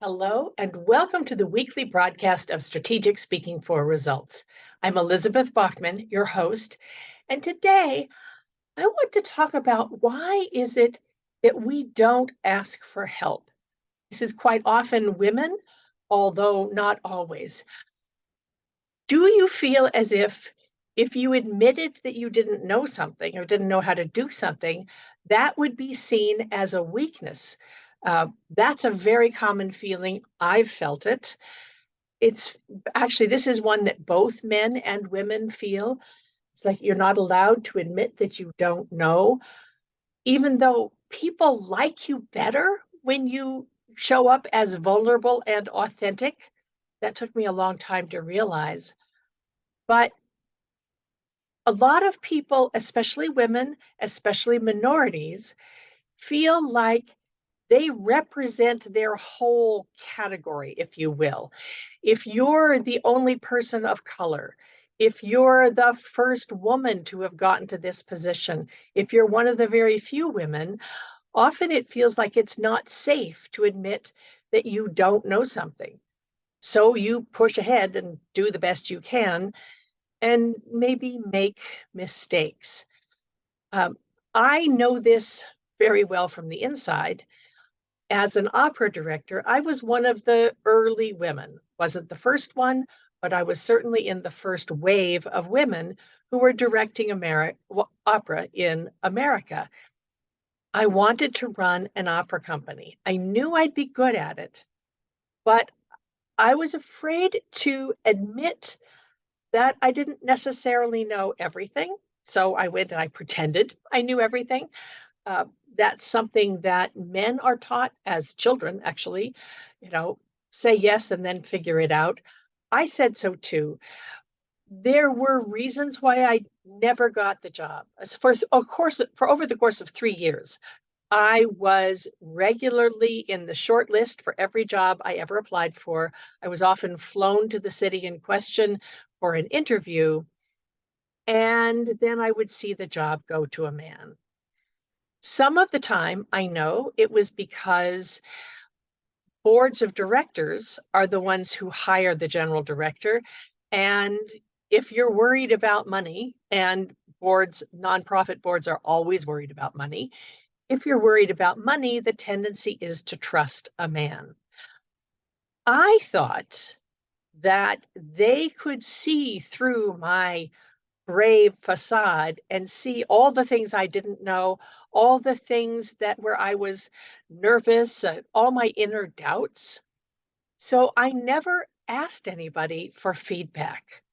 Hello, and welcome to the weekly broadcast of Strategic Speaking for Results. I'm Elizabeth Bachman, your host, and today I want to talk about why is it that we don't ask for help? This is quite often women, although not always. Do you feel as if you admitted that you didn't know something or didn't know how to do something, that would be seen as a weakness? That's a very common feeling. I've felt it. It's actually, this is one that both men and women feel. It's like you're not allowed to admit that you don't know, even though people like you better when you show up as vulnerable and authentic. That took me a long time to realize. But a lot of people, especially women, especially minorities, feel like they represent their whole category, if you will. If you're the only person of color, if you're the first woman to have gotten to this position, if you're one of the very few women, often it feels like it's not safe to admit that you don't know something. So you push ahead and do the best you can and maybe make mistakes. Um, I know this very well from the inside. As an opera director, I was one of the early women. Wasn't the first one, but I was certainly in the first wave of women who were directing opera in America. I wanted to run an opera company. I knew I'd be good at it, but I was afraid to admit that I didn't necessarily know everything. So I went and I pretended I knew everything. Uh, that's something that men are taught as children, actually, you know, say yes and then figure it out. I said so too. There were reasons why I never got the job. For over the course of 3 years, I was regularly in the short list for every job I ever applied for. I was often flown to the city in question for an interview, and then I would see the job go to a man. Some of the time, I know it was because boards of directors are the ones who hire the general director. And if you're worried about money, and nonprofit boards are always worried about money, if you're worried about money, the tendency is to trust a man. I thought that they could see through my brave facade and see all the things I didn't know, all the things that where I was nervous, all my inner doubts. So I never asked anybody for feedback.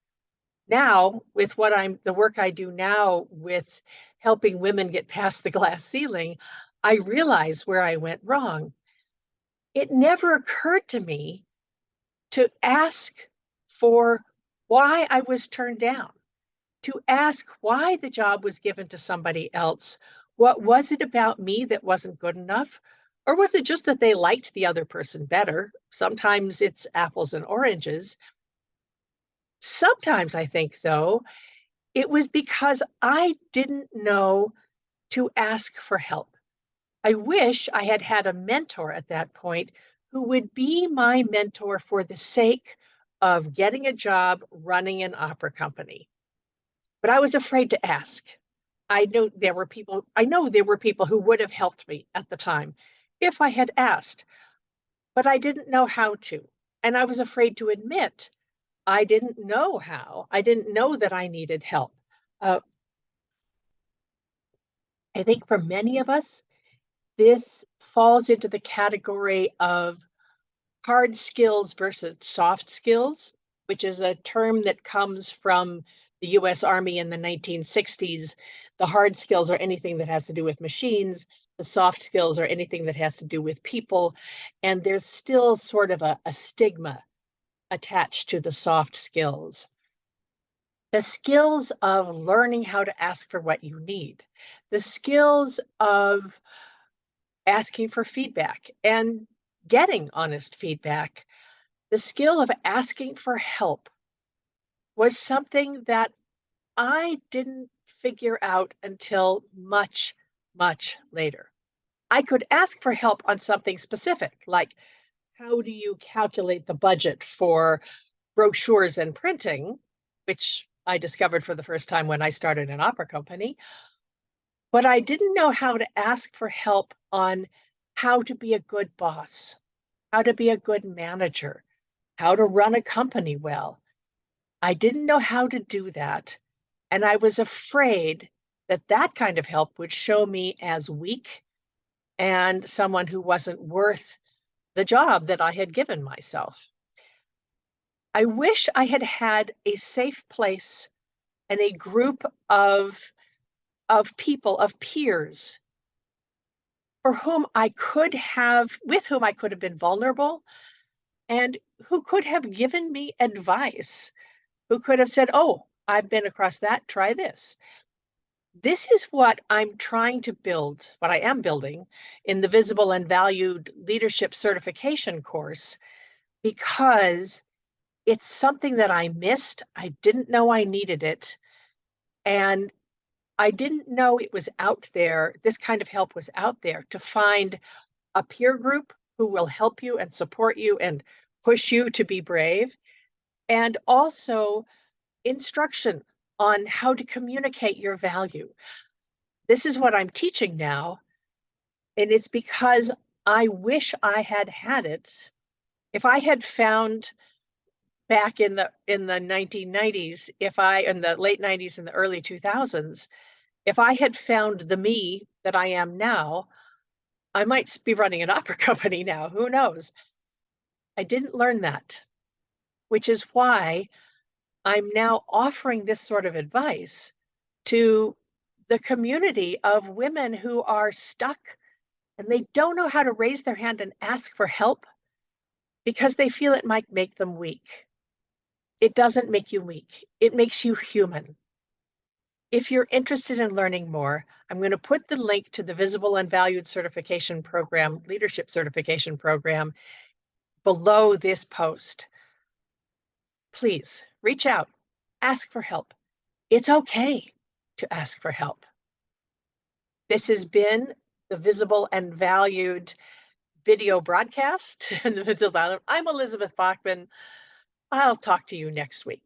Now, with the work I do now with helping women get past the glass ceiling, I realize where I went wrong. It never occurred to me to ask for why I was turned down, to ask why the job was given to somebody else. What was it about me that wasn't good enough? Or was it just that they liked the other person better? Sometimes it's apples and oranges. Sometimes I think, though, it was because I didn't know to ask for help. I wish I had had a mentor at that point who would be my mentor for the sake of getting a job running an opera company. But I was afraid to ask. I know there were people who would have helped me at the time if I had asked, but I didn't know how to. And I was afraid to admit I didn't know how. I didn't know that I needed help. Uh, I think for many of us, this falls into the category of hard skills versus soft skills, which is a term that comes from the US Army in the 1960s. The hard skills are anything that has to do with machines. The soft skills are anything that has to do with people. And there's still sort of a stigma attached to the soft skills. The skills of learning how to ask for what you need, the skills of asking for feedback and getting honest feedback, the skill of asking for help was something that I didn't figure out until much, much later. I could ask for help on something specific, like how do you calculate the budget for brochures and printing, which I discovered for the first time when I started an opera company. But I didn't know how to ask for help on how to be a good boss, how to be a good manager, how to run a company well. I didn't know how to do that. And I was afraid that that kind of help would show me as weak and someone who wasn't worth the job that I had given myself. I wish I had had a safe place and a group of people, of peers for whom I could have, with whom I could have been vulnerable and who could have given me advice, who could have said, oh, I've been across that, try this. This is what I'm trying to build, what I am building in the Visible and Valued Leadership Certification course, because it's something that I missed. I didn't know I needed it. And I didn't know it was out there. This kind of help was out there to find a peer group who will help you and support you and push you to be brave. And also instruction on how to communicate your value. This is what I'm teaching now. And it's because I wish I had had it. If I had found back in the 1990s, if I in the late 90s and the early 2000s, if I had found the me that I am now, I might be running an opera company now. Who knows? I didn't learn that, which is why I'm now offering this sort of advice to the community of women who are stuck and they don't know how to raise their hand and ask for help because they feel it might make them weak. It doesn't make you weak. It makes you human. If you're interested in learning more, I'm going to put the link to the Visible and Valued Certification Program, Leadership Certification Program, below this post. Please reach out, ask for help. It's okay to ask for help. This has been the Visible and Valued video broadcast. I'm Elizabeth Bachman. I'll talk to you next week.